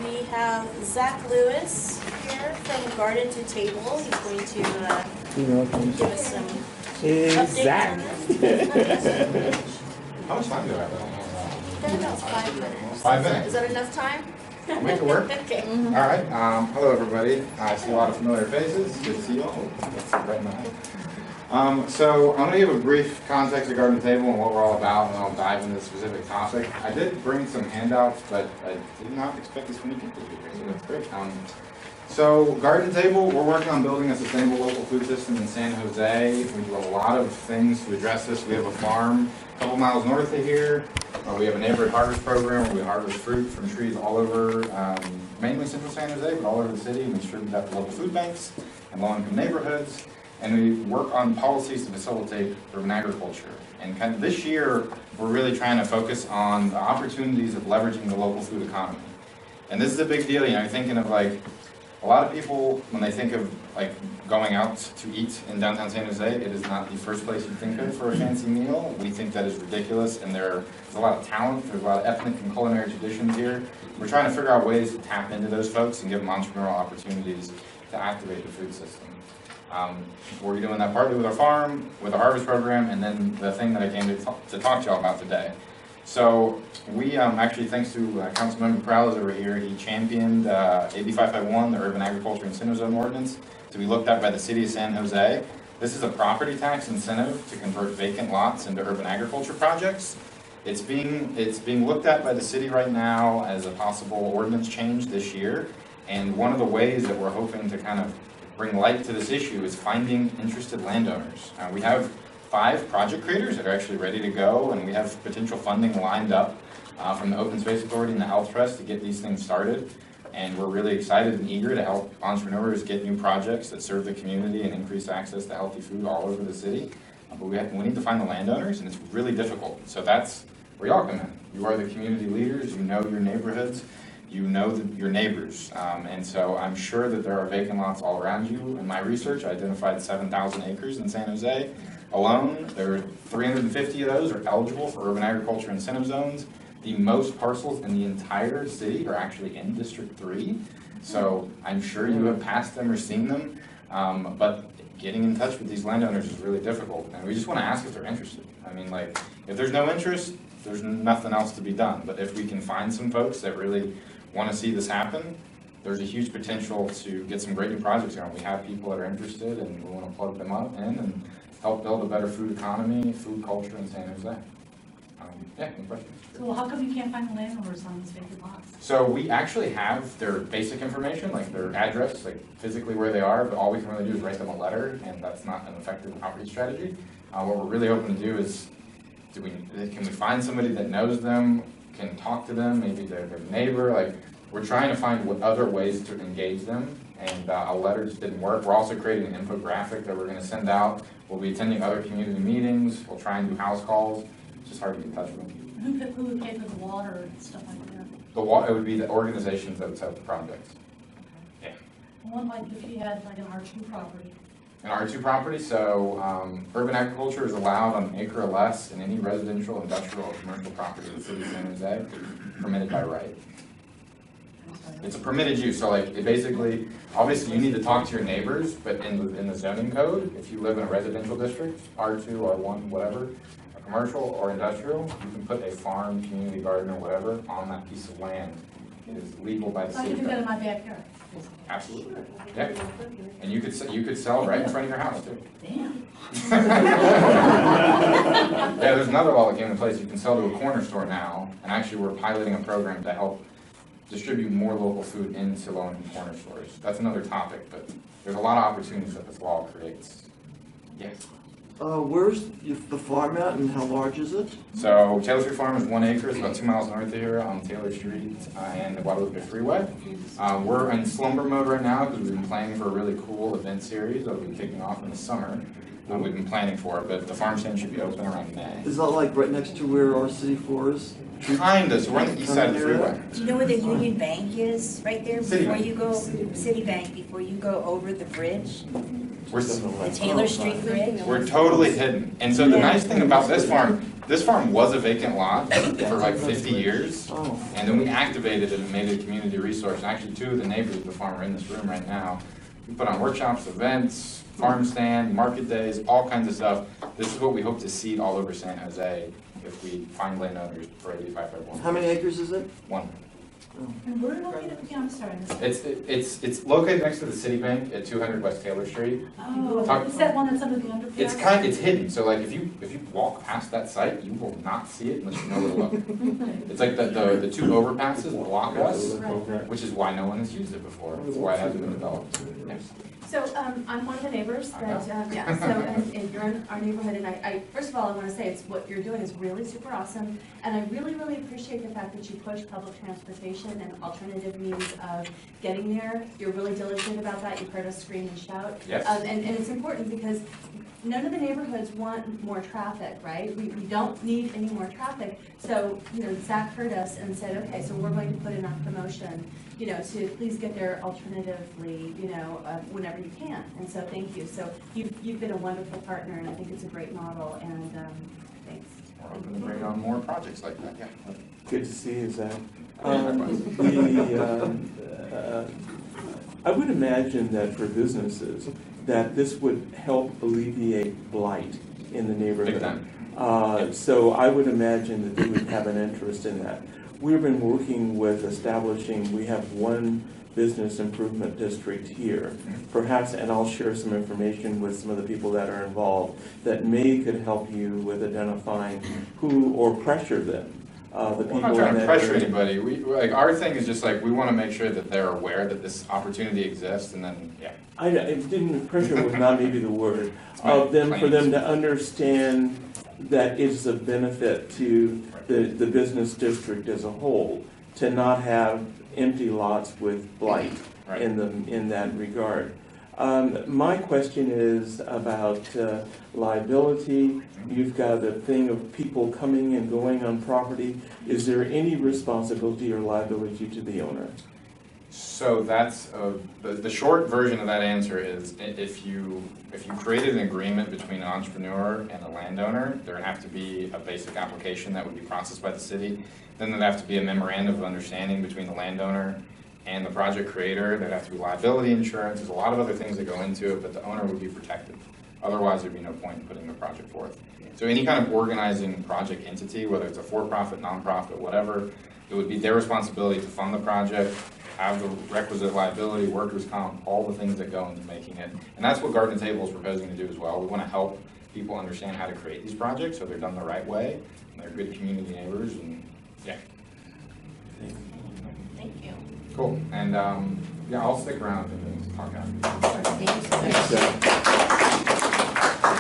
We have Zach Lewis here from Garden to Table. He's going to give us some updates on this. How much time do I have? We've got about 5 minutes. 5 minutes. Is that enough time? I'll make it work. Okay. All right. Hello, everybody. I see a lot of familiar faces. Good to see you all. That's right now. So I'm going to give a brief context of Garden Table and what we're all about, and I'll dive into the specific topic. I did bring some handouts, but I did not expect this many people to be here, so that's great. So Garden Table, we're working on building a sustainable local food system in San Jose. We do a lot of things to address this. We have a farm a couple miles north of here. We have a neighborhood harvest program where we harvest fruit from trees all over, mainly central San Jose, but all over the city, and we distribute that to local food banks and low-income neighborhoods. And we work on policies to facilitate urban agriculture. And kind of this year, we're really trying to focus on the opportunities of leveraging the local food economy. And this is a big deal, you know, you're thinking of like, a lot of people, when they think of like going out to eat in downtown San Jose, it is not the first place you think of for a fancy meal. We think that is ridiculous, and there's a lot of talent, there's a lot of ethnic and culinary traditions here. We're trying to figure out ways to tap into those folks and give them entrepreneurial opportunities to activate the food system. We're doing that partly with our farm, with our harvest program, and then the thing that I came to talk to y'all about today. So we actually, thanks to Councilmember Perales over here, he championed AB 551, the Urban Agriculture Incentive Zone Ordinance, to be looked at by the City of San Jose. This is a property tax incentive to convert vacant lots into urban agriculture projects. It's being looked at by the city right now as a possible ordinance change this year. And one of the ways that we're hoping to kind of bring light to this issue is finding interested landowners. We have 5 project creators that are actually ready to go, and we have potential funding lined up from the Open Space Authority and the Health Trust to get these things started. And we're really excited and eager to help entrepreneurs get new projects that serve the community and increase access to healthy food all over the city. But we need to find the landowners, and it's really difficult. So that's where y'all come in. You are the community leaders, you know your neighborhoods, you know your neighbors. And so I'm sure that there are vacant lots all around you. In my research, I identified 7,000 acres in San Jose alone. There are 350 of those are eligible for urban agriculture incentive zones. The most parcels in the entire city are actually in District 3. So I'm sure you have passed them or seen them. But getting in touch with these landowners is really difficult. And we just want to ask if they're interested. I mean, like, if there's no interest, there's nothing else to be done. But if we can find some folks that really want to see this happen, there's a huge potential to get some great new projects going. We have people that are interested, and we want to plug them up in and help build a better food economy, food culture in San Jose. Yeah, any questions? So how come you can't find the landowners on these vacant lots? So we actually have their basic information, like their address, like physically where they are, but all we can really do is write them a letter, and that's not an effective outreach strategy. What we're really hoping to do is, can we find somebody that knows them, can talk to them, maybe their neighbor, like, we're trying to find what other ways to engage them, and a letter just didn't work. We're also creating an infographic that we're going to send out. We'll be attending other community meetings. We'll try and do house calls. It's just hard to get in touch with them. Who would pay for the water and stuff like that? It would be the organizations that would set up the projects. Yeah. One, like if you had like an R2 property. An R2 property, so urban agriculture is allowed on an acre or less in any residential, industrial, or commercial property in the city of San Jose, permitted by right. It's a permitted use, so like it basically, obviously you need to talk to your neighbors, but in the zoning code, if you live in a residential district, R2, R1, whatever, a commercial or industrial, you can put a farm, community garden, or whatever on that piece of land. It is legal by the So I city. can do that in my backyard. Absolutely, yeah. And you could sell right in front of your house too. Damn. Yeah, there's another law that came into place. You can sell to a corner store now, and actually we're piloting a program to help distribute more local food into low-income corner stores. That's another topic, but there's a lot of opportunities that this law creates. Yes. Where's the farm at, and how large is it? So Taylor Street Farm is 1 acre. It's about 2 miles north of here on Taylor Street and the Guadalupe Freeway. We're in slumber mode right now because we've been planning for a really cool event series that will be kicking off in the summer. We've been planning for it, but the farm stand should be open around May. Is that like right next to where our City 4 is? Kinda, so we're on the east side of the freeway. Do you know where the Union Bank is? Right there City before Bank. you go, Citibank, before you go over the bridge? The Taylor Street grid. We're totally hidden. And so the nice thing about this farm was a vacant lot for like 50 years. And then we activated it and made it a community resource. And actually 2 of the neighbors of the farm are in this room right now. We put on workshops, events, farm stand, market days, all kinds of stuff. This is what we hope to seed all over San Jose if we find landowners for 8551. How many acres is it? 1. And where located again, I'm sorry. It's located next to the City Bank at 200 West Taylor Street. Oh, is that one that's under the underpass? It's hidden, so like if you walk past that site, you will not see it unless you know where to look. It's like the 2 overpasses block us, which is why no one has used it before. That's why it hasn't been developed. Yes. So I'm one of the neighbors that, yeah, so and you're in our neighborhood, and I first of all, I want to say it's what you're doing is really super awesome, and I really, really appreciate the fact that you push public transportation and alternative means of getting there. You're really diligent about that. You've heard us scream and shout. Yes. And it's important because none of the neighborhoods want more traffic, right? We don't need any more traffic. So, you know, Zach heard us and said, okay, so we're going to put in our promotion, you know, to please get there alternatively, you know, whenever you can. And so thank you. So you've been a wonderful partner, and I think it's a great model, and thanks. We're hoping to bring on more projects like that, yeah. Good to see you, Zach. Likewise. I would imagine that for businesses, that this would help alleviate blight in the Big neighborhood. time. So I would imagine that they would have an interest in that. We've been working with establishing, we have one business improvement district here, perhaps, and I'll share some information with some of the people that are involved that could help you with identifying who, or pressure them. The people We're not trying to pressure area. anybody. Like our thing is just like we want to make sure that they're aware that this opportunity exists, and then yeah. It didn't, pressure would not maybe the word, of them, for them to understand that it's a benefit to the business district as a whole, to not have empty lots with blight in that regard. My question is about liability. You've got a thing of people coming and going on property. Is there any responsibility or liability to the owner? So that's the short version of that answer is if you created an agreement between an entrepreneur and a landowner, there would have to be a basic application that would be processed by the city. Then there'd have to be a memorandum of understanding between the landowner and the project creator. There'd have to be liability insurance. There's a lot of other things that go into it, but the owner would be protected. Otherwise, there'd be no point in putting the project forth. So any kind of organizing project entity, whether it's a for-profit, nonprofit, whatever, it would be their responsibility to fund the project, have the requisite liability, workers' comp, all the things that go into making it. And that's what Garden Table is proposing to do as well. We want to help people understand how to create these projects so they're done the right way, and they're good community neighbors, and yeah. Thank you. Cool. And yeah, I'll stick around and talk after.